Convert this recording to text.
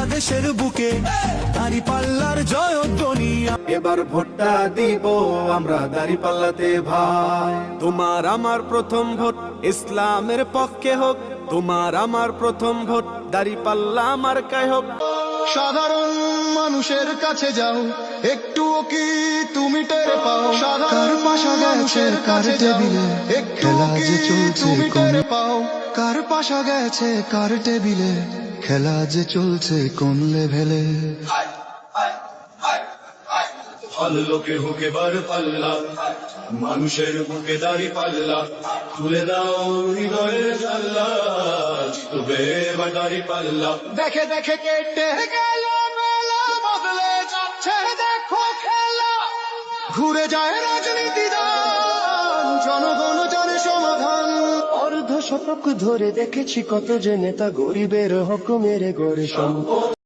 বাংলাদেশের বুকে দাঁড়িপাল্লার জয়ধ্বনি। এবার ভোটটা দিব আমরা দাঁড়িপাল্লাতে ভাই। তোমার আমার প্রথম ভোট ইসলামের পক্ষে হোক, তোমার আমার প্রথম ভোট দাঁড়িপাল্লা মার্কায় হোক। সাধারণ মানুষের কাছে যাও, একটুও কি তুমি টের পাও? সাধারণ মানুষের কাছে টেবিলে খেলা যে চলছে কোন পাও? কার পাশা গেছে কার টেবিলে খেলা যে চলছে কোন লেভেলে? লোকে হুকে বার পাল্লা, মানুষের বুকে দাঁড়িপাল্লা, খুলে দাও হৃদয়ের জানলা, তবে এবার দাঁড়িপাল্লা। দেখে দেখে কেটে গেল মেলা, বদলে যাচ্ছে দেখো খেলা। ঘুরে যায় রাজনীতি দান, জনগণ জানে সমাধান। অর্ধ শতক ধরে দেখেছি কত যে নেতা গরিবের হক মেরে গড়ে সম্পদ।